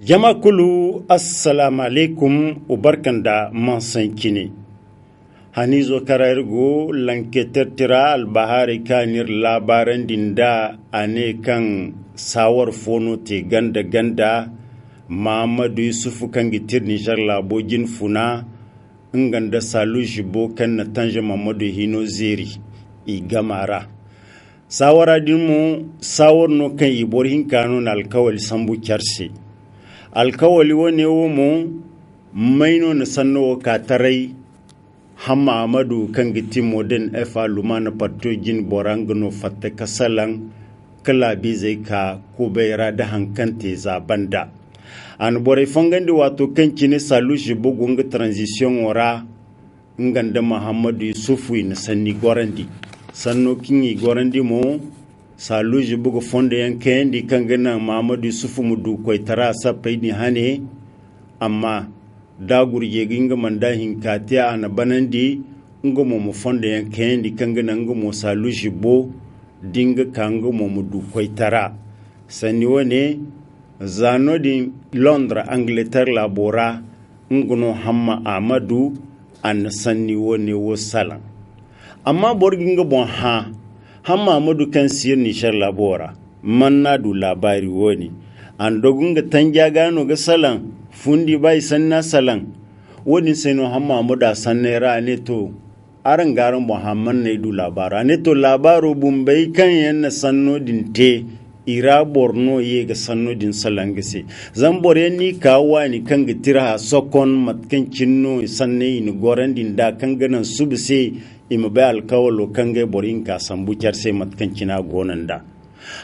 Jama kulu assalamu alaikum ubarkan da mansan kine. Hanizo karargo lanketer tira albahari kanir labaran dinda ane kan sawar fono te ganda Muhammadu Yusufu kan gitir Nijar labojin funa inganda salu jibo kan na tanja Muhammadu Hino Zeri i gamara. Sawara dinmu sawar no kan ibor hinkano na alkawali sambu kyarse. Alkawali wani womo maino na sanno katarai hamma amadu kan giti modern efa lumana patogin borangano fatta kasalan kala bizai ka kubaira da hankante zabanda an bore fangandi wato kan kine salushi bugunga transition wara nganda Muhammadu Yusufu na sanni gorandi sanno kinyi gorandi mo saluji bugu fonde yankendi kangana Muhammadu Yusufu mudu koy tara sapai ni hane amma dagur yeginga manda hinkatiya ana banandi ngomo mu fonde yankendi kangana ngomo saluji bo dinga kango mo mudu koy tara sani wone zano di Londres Angleterre labora ngono hamma Amadu an sanni wone wo salan amma borginga bon ha hamma Amadu kan siyar Nijar labora manna du labari woni an dogunga tanja gano ga salan fundi bai sanna salan woni seno hamma Amadu sannera ne to aran garan Muhammad ne du labara ne to labaro bumbai kan yan sanno dinte ira borno ye ga sanno din salangese zambore ni kawani kan gitira sokon matkan cinno sanne ni gorandin da kan ganan subse ima bai alkawalo kan gai borin ka sambu kyarse matkan cina gonanda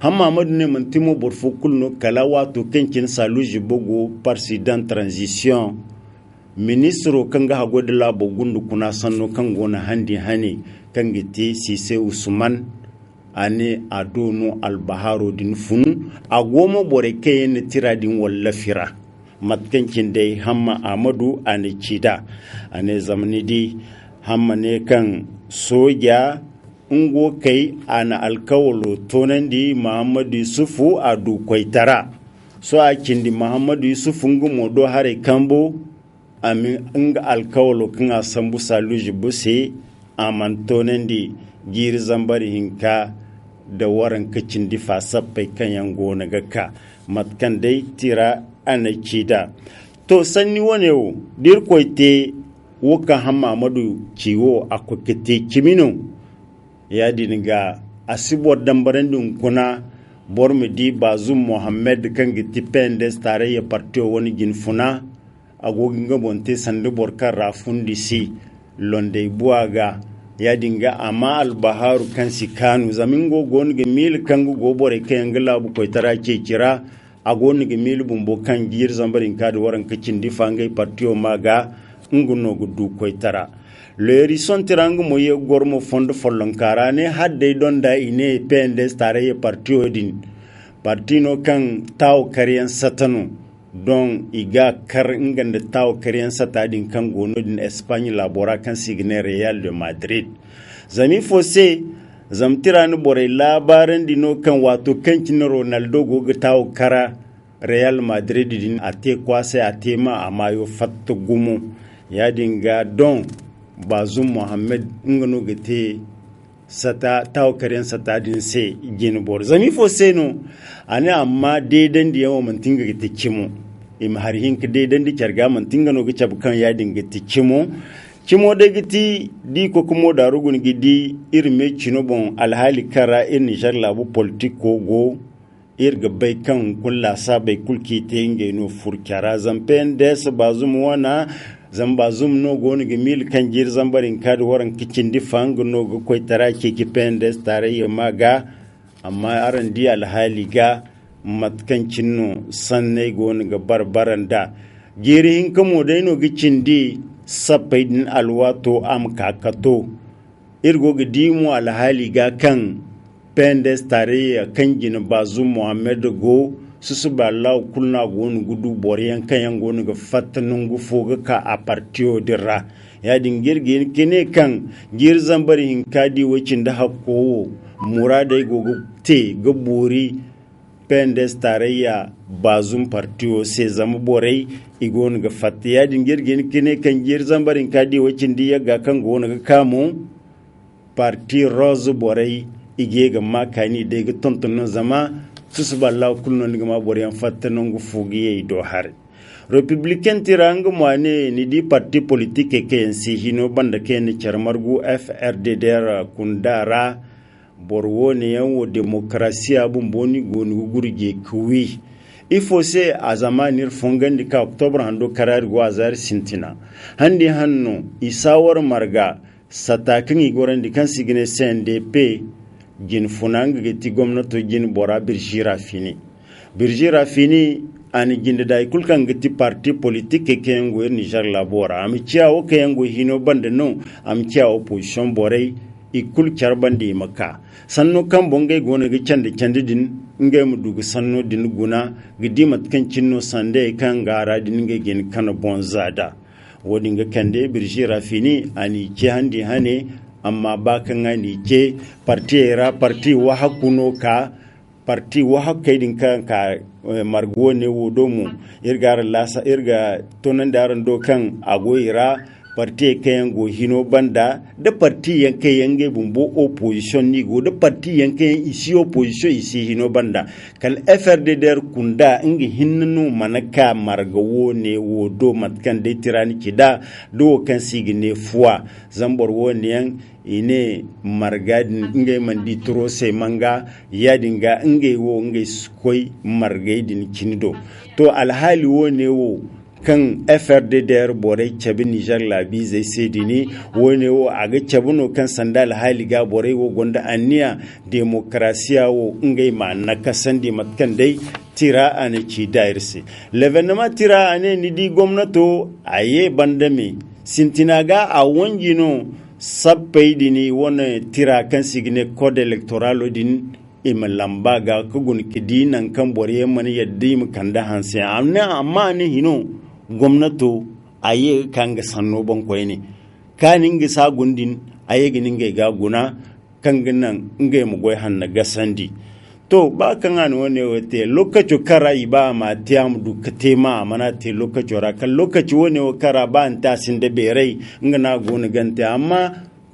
hamma Muhammadu ne mantimo borfo kulno kala wato kankin saluji bogo president transition ministro kan ga hago da labo gundu kuna sanno kan gona handi hane kan gite Sise Usman ane adono albaharo din fun agoma bore kayen tiradin wallafira matkankin dai hamma Amadu ane cida ane zamani di hamma ne kan soja ungo kai ana alkawalo tonandi Muhammadu Yusufu a dukwaitara so a kindi Muhammadu Yusufu ngumo do hare kambo ami nga alkawalo kan a sambu saluji buse aman tonandi giri zambari hinka da waran kacin difa sappai kan yango na gaka matkan dai tira ana kida to sanni wane wo dirkoite woka hamma Amadu ciwo akwakete kimino ya diniga asibor dambarandun kuna bormi di Bazum Mohammed kan giti pendes tare ya partiyo wani ginfuna agogin gabonte sandu borkan rafundi si londe buwaga ya dinga amma albaharu kan si kanu zamingo gonige mil kangu gobore kayan gala bu koitara ke kira agonige mil bumbo kan gir zambarin kadu waran kacin difangai partiyo maga nguno gudu koitara le rison tirangu moye gormo fondo follonkara ne hadde donda ine pendes tare ye partiyo din partino kan taw kariyan satano don iga kar inganda taw kariyan satadin kan gono din Espagne labora kan signe Real de Madrid zami fose zamtirani bore labaran dino kan wato kan kin Ronaldo goga taw kara Real Madrid din ate kwase atema amayo fatto gumo ya dinga don Bazum Mohammed ngano gete sata tawkaren sata din se gin bor zami fo seno ani amma dedan di yawo mantinga gete kimo im har hink dedan di karga mantinga no gicha bukan ya dinga te kimo de giti di ko kuma da rugun gidi irme kino bon alhali kara in Niger labu politiko go irga bai kan kulla sabai kulki te ngeno furkara zampen des Bazum wana zamba zum no goni ga mil kan jir zambarin kad waran kicin di fang no go koy tara ke kipendes tare ya maga amma aran di alhali ga matkan cinno sanne goni ga barbaranda jiri hin kamo dai no gicin di sapai din alwato am kakato irgo ga dimu alhali ga kan pendes tare ya kan jin Bazum Muhammad go susu ba law kulna gonu gudu boriyan kayan gonu ga fatanun gufoga ka a partiyo dirra ya dingirgin kine kan girzan bari hinkadi wacin da hakko muradai gogo te ga bori pendes tarayya bazum partiyo sai zama borai igon ga fatiya dingir gin kine kan jir zambarin kadi wacin diya ga kan gona ga kamo parti rose borai ige ga makani de ga tonton zama susballa kulno ga ma borai fattanon gu fugiye do har republicain tirang mwane ni di parti politique ke si hino banda ken charmargu FRDDR kundara borwo ne yanwo demokrasiya bumboni gonu gurge kuwi ifo se a zamanir fongandi ka october hando karar gwazar sintina handi hanno isawar marga satakin igoran di kan sigine CNDP gin funang geti gwamnato gin bora birjira fini ani ginde da kulkan geti parti politique ke yango Niger labora am ciawo ke yango hino bande no am ciawo opposition borai ikul charbandi maka sanno kan bonge gona ga candi din ngai mu dugu sanno din guna gidi matkan cinno sande kan gara din ngai gen kana bonzada wodi nga kande birji rafini ani ke handi hane amma bakan ani ke parti wa hakuno ka parti wa hakkai din kan ka margo ne wodomu irga lasa irga tonan daran do kan agoira parti kayan go hino banda da parti yanke yange bumbo opposition ni go da parti yanke isi opposition isi hino banda kal FRDDR kunda ingi hinnu manaka margawo ne wodo matkan de tirani kida do kan sigine fuwa zambor woni yan ine margadin inge mandi trose manga yadinga inge wo inge skoi margaidin kinido to alhali wone wo kan FRDDR borai cabi Niger labi zai sedini wone wo aga cabuno kan sandal haliga borai wo gonda aniya demokrasiya wo ngai ma nakasandi matkan dai tira ane ci dairse levenema tira ane nidi gwamnato aye bandame sintinaga a wangino sabbaidini wona tira kan signe code electoral din imalamba ga kugun kidinan kan borai man yaddi mu kanda hanse amma ne hino gwamnato aye kanga sanno bankoy ne kanin ga sagundin aye ginin ga guna kanga nan ngai mu goy hanna gasandi to ba kan an wone wote lokaci kara iba ma tiam du katema mana te lokaci ra kan lokaci wone wo kara ba anta sin da berai ngana gona gante amma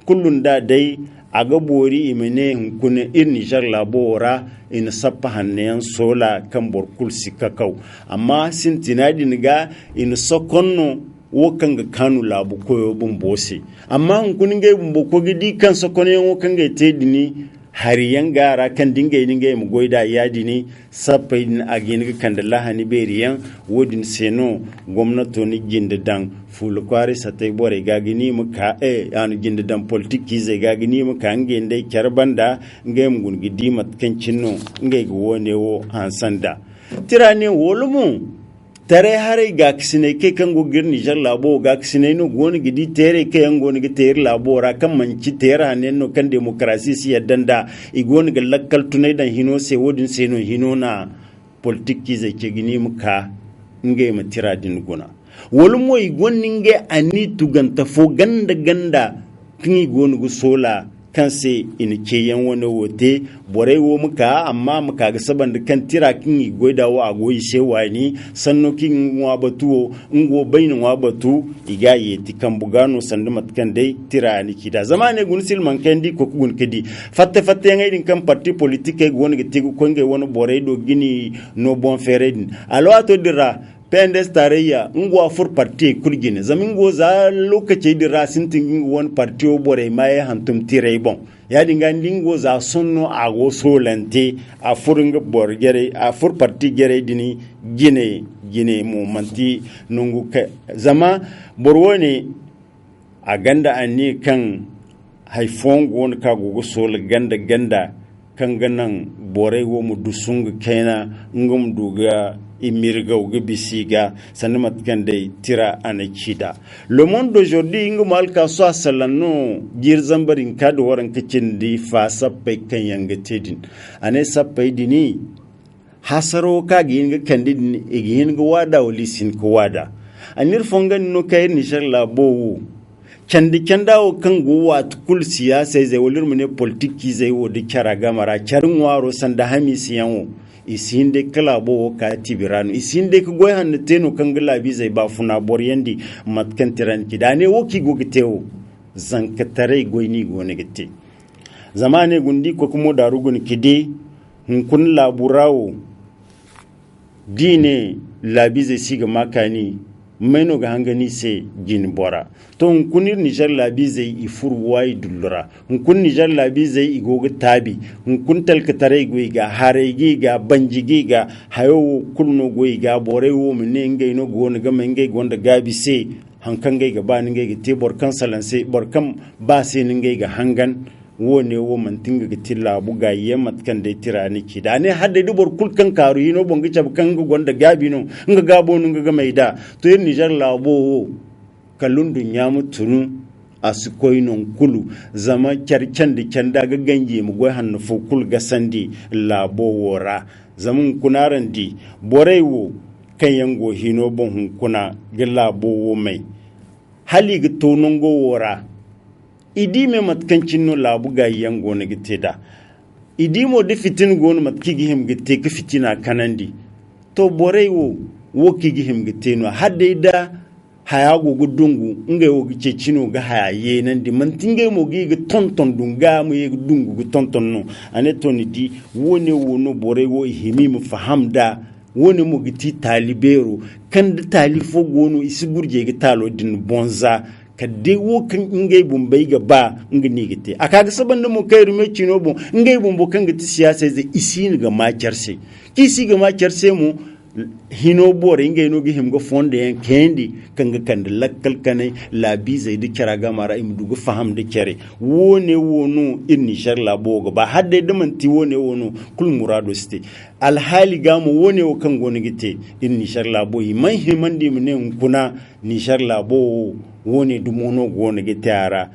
kullun da dai aga bori imene kunne in Niger labora in sappa hanneyan sola kan borkul sikakau amma sintinadi niga in sokonno wokan ga kanu labu koyo bumbosi amma kun ngai bumbo ko gidi kan sokonne wokan ga tedini hariyan gara kan dinga dinga mu goida yadi ne sappa in agin ga kan da lahani beriyan wodin seno gwamnato ni ginda dan fulkwari satai bore gagini muka an ginda dan politiki zai gagini muka nge ndai kyarbanda nge mun gidi matkan cinno nge wone wo hansanda tirane wolumu tare hare ga kisine ke kan go gir Niger labo ga kisine no goni gidi tere ke yan goni gi tere labo ra kan manci tere hanen no kan demokrasi si yaddanda igoni ga lakkal tunai dan hino se wodin se no hino na politiki zai ke gini muka nge matira din gona wolumo igoni nge ani tuganta fo ganda kini goni gu sola kanse in ke yan wani wote borai wo muka amma muka ga saban da kan tira kin goida wa agoyi sewani sanno kin wa batu ngo bayin wa batu igaye tikan bugano sandu matkan dai tira ni kida zamane gun silman kandi ko gun kedi fatte ngai din kan parti politique woni ga tigu ko ngai woni borai do gini no bon feredin alwa to dira pendes tarayya ngwa fur parti kulgine zamin go za lokaci dira sintin won parti o bore mai hantum tire bon ya dinga ndingo za sonno ago solante a furunga borgere a fur parti gere dini gine mu manti nungu zama borwone a ganda anni kan haifon gon ka go sol ganda kan ganan bore wo mu dusunga kaina ngum duga imirga uga bisiga sanamat kande tira anakida le monde d'aujourd'hui ngumal ka so salano gir zambarin kado waran kicindi fa sapai kan yanga tedin ane sapai dini hasaro ka ginga kandidin iginga wada walisin ko wada anir fongan no kayir Niger labo candi candawo kan gowa kul siyasa zai walir mu ne politiki zai wodi kyara gamara charin waro sanda hamisi yanwo isinde kala bo ka tibirano isinde ko goy han teno kanga labi zai ba funa boryandi matkan tiran kidane woki go gitewo zanka tare goyni go ne gite zamane gundi ko kuma darugun kide kun laburawo dine labi zai siga makani maino ga hangani se jin bora to kunir Niger labi zai ifur wai dullura kun Niger labi zai igoga tabi kun talka tare goyi ga haregi ga banjigi ga hayo kulno goyi ga borewo mine ngai no go ne ga mengai gonda gabi se hankan gai ga ba ni gai ga te borkan salanse borkan ba se ni gai ga hangan wone wo man tinga gitilla buga yemat kan de tirani kida ne hadde du bor kul kan karu yino bongi chab kan gonda gabi no nga gabo no nga maida to yin Niger labo kalundu nyamu tunu asikoy non kulu zama kyarkyan de kyanda ga ganje mu goy hannu fo kul ga sandi labo wora zamun kunaran di borewo kan yango hino bon hun kuna ga labo wo mai hali ga tonon go wora idi me matkancin no labu ga yango na giteda idi mo de fitin gonu matkigi him gitte ka fitina kanandi to borewo wo kigi him gitte no hadde da haya go gudungu ngai wo gice cino ga haye nan di man tinge mo gi ga tonton dunga mu ye dungu ga tonton no ane to ni di wone wono borewo himi mu fahamda woni mo giti talibero kan da talifo gonu isi gurje ga talo din bonza kadde wo kan ingay bum bai ga ba ngini gite akaga saban da mo kai rume cino bon ingay bum bo kan giti siyasa zai isi ni ga macarse kisi ga macarse mu hino bore ingay no gi himgo fonde en kendi kanga kande lakkal kane labi zai di kira ga mara im dugo faham de kere wone wono inni shar labo ga ba hadde de man ti wone wono kul murado ste al hali ga mo wone wo kan goni gite inni shar labo yi man himandi mene kuna ni shar labo wone dumono goni gite ara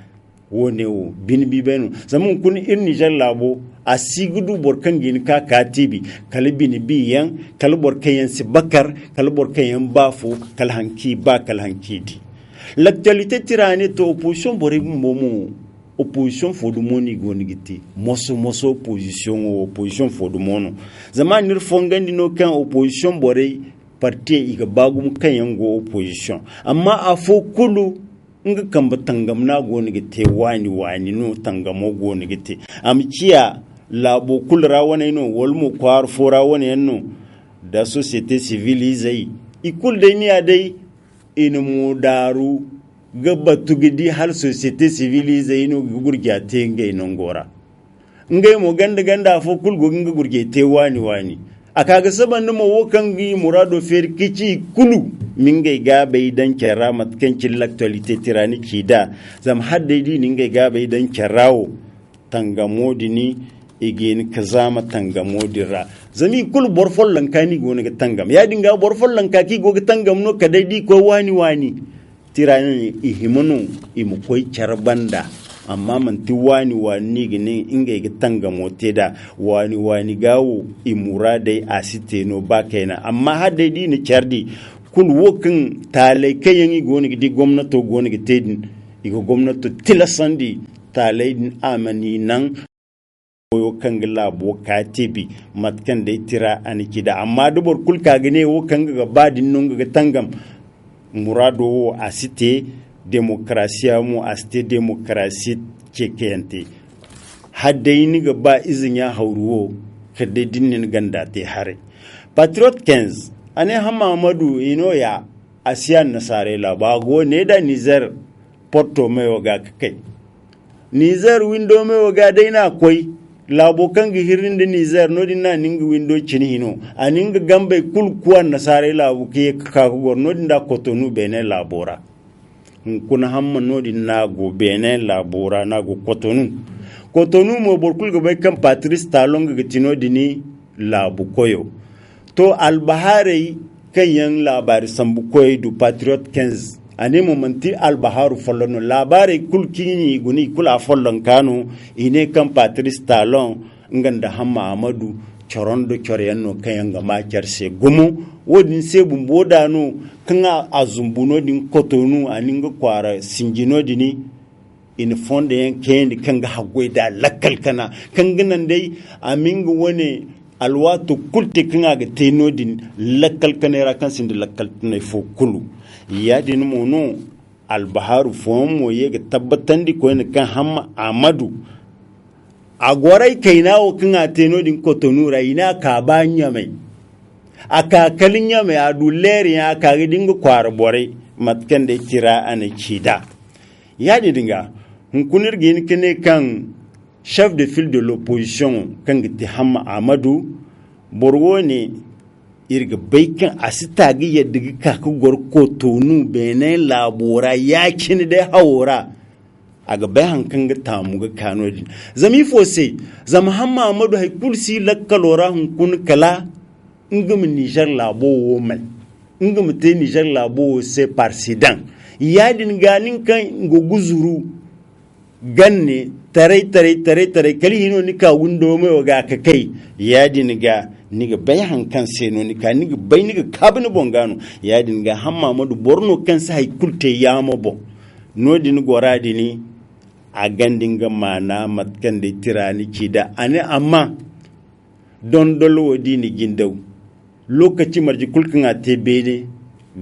wone wo bin bi benu zamun kun inni shar labo a sigudu borkan gini ka katibi kalibini biyan kalbor kayan si bakar kalbor kayan bafo kalhanki ba kalhanki di l'actualité tirane to opposition bore momo opposition fodumoni goni giti moso opposition fodumono zaman nir fongandi no kan opposition bore parti iga bagum kayan go opposition amma afo kulu nga kamba tangam na goni gite wani no tangamo goni gite amciya labo kulra wane no wolmo kwar fora wane no da société civile zai ikul dai ni adai in mu daru gabatu gidi hal société civile zai no gurgiya te ngai non gora ngai mo ganda fo kul go nga gurgiya te wani akaga saban mo wokan gi murado fer kici kulu mingai ga bai dan kera matkancin l'actualité tirani kida zam hadde di ningai ga bai dan kerawo tangamo dini igen kazama tangamo dira zami kul borfol lankani go ne tangam ya dinga borfol lankaki go tangam no kadai di ko wani tirani ihimunu imu koy charbanda amma man ti wani gine inga ga tangamo teda wani gawo imuradai asite no bakaina amma hadde di ni chardi kul wokin talai kayan go ne di gwamnato go ne tedin igo gwamnato tilasandi talai amani nan wo kanga labo katibi matkan da tira aniki da amma dubur kulka gane wo kanga ga badin nun ga tangam murado wo asite demokrasiya mu asite demokrasi kekente hadde ni ga ba izin ya hauruwo kadde dinnin ganda te hare patriot 15 ane hamamadu ino ya asiyan nasare labago ne da Niger porto mewo ga kai Niger window mewo ga dai na koi labo kan gihirin da Niger no dinna ninga window chini hino aninga gambe kulkuwa nasare labo ke ka gor no dinda Cotonou Benin labora kuna hamma no dinna go Benin labora na go Cotonou mo borkul go bay kan Patrice Talon ga tino dini labu koyo to albahare kayan labari sambu koy du Patriot 15 ane momanti albaharu follono labari kulkini guni kula follon kanu ine kan Patrice Talon nganda hamma Amadu chorondo choryanno kayan ga makyarse gumu wodin se bumboda no kan azumbuno din Cotonou aninga kwara sinjino dini in fonde yan kendi kanga hagwai da lakkal kana kan ganan dai aminga wani alwato kulte kinga ga tenodin lakkal kanera kan sin lakkal tunai fo kulu ya din mono albaharu fo mo ye ga tabbatandi ko ne kan hamma amadu agwarai kainawo kinga tenodin kotonura ina ka banya mai aka kalinya mai aduleri ya ka gidinga kwar bore matkan da kira ana kida ya dinga hunkunir gin kine kan chef de file de l'opposition kan giti hamma amadu borwo ne irga baikan asita gi yadda ka ku gorko tonu bene labora yakin da hawora aga bai hankan ga tamu ga kanodi zami fose zama hamma amadu hay kulsi lakkalora hunkun kala ngum Niger labo woman ngum te Niger labo se parsidan yadin ganin kan go guzuru ganne tare kali hino nika wundo mai waga ka kai yadin ga niga bai hankan seno nika niga bai niga kabini bongano yadin ga hamma madu borno kan sa hay kulte yama bo nodin goradi ni a gandin ga mana matkan da tirani ki da ane amma don dolo wadi ni gindau lokaci marji kulkin a tebe ne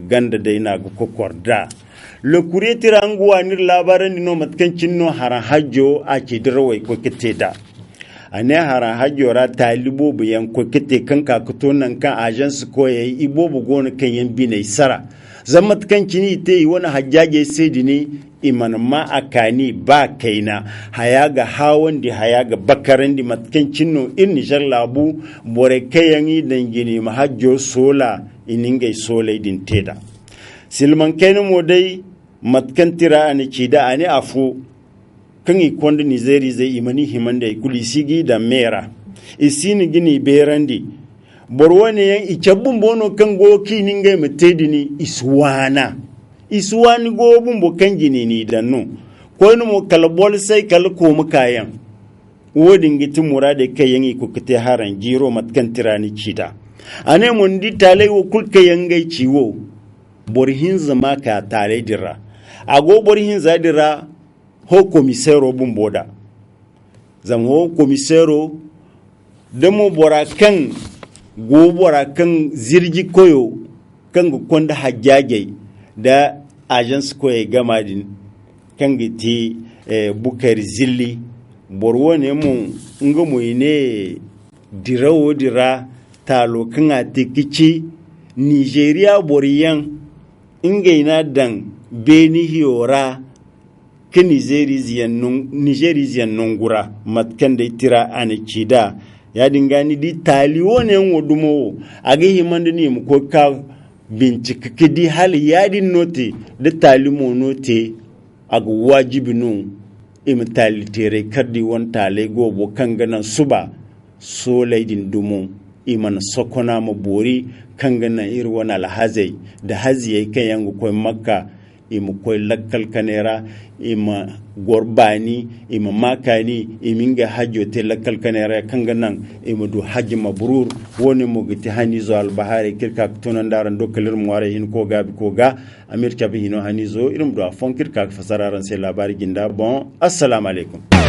ganda da ina ga kokorda le courrier tiranguwa nir labaran ni no matkan cinno haran hajjo a ke dirawai ko kite da ane haran hajjo ra talibo bu yan ko kite kan ka kuto nan kan agence ko yayi ibo bu gona kan yan bi ne sara zammat kan kini te wani hajjaje sai dini iman ma akani ba kaina hayaga hawan di hayaga bakaran di matkan cinno in Niger labu bore kayan yi dangini mahajjo sola iningai sola din teda silman kainu mo dai matkan tira ani kida ani afu kan i kondi Nizeri zai imani himanda kulisigi da mera isini gini berandi borwane yan icabun bono kan goki ningai mutedini iswani gobun bo kan gini ni danno ko no mo kalbol sai kal ko mukayan wodin giti murade kayan iko kite haran giro matkan tirani kida ane mon di tale wo kulka yangai ciwo borhin zama ka tare dira ago borhin zadira ho komisero bumboda zam ho komisero demo borakan gobora kan zirgi koyo kan gonda hajjage da agence koye gamadin kan giti bukari zilli borwo ne mun ngomo ne dirawo dira talo kan atikici Nigeria boriyan ingaina dan beni hiora ke Nigerian nungura matkan da tira anikida ya dingani di taliwo ne wodumo age himande ni mu ko ka bincike kidi hal yadin note da talimo note aga wajibi no imtali tere kardi won tale gobo kangana suba so laidin dumo iman sokona mo bori kangana irwana alhazai da haziye kan yango ko makka imu koy lakkal kanera ima gorbani ima makani iminga hajjo te lakkal kanera kanganan ima du hajji mabrur woni mo giti hanizo al bahari kirka tunan daran dokkalir mo ware hin ko gabi ko ga amir kabi hino hanizo irum do afon kirka fasararan sai labari ginda bon assalamu alaikum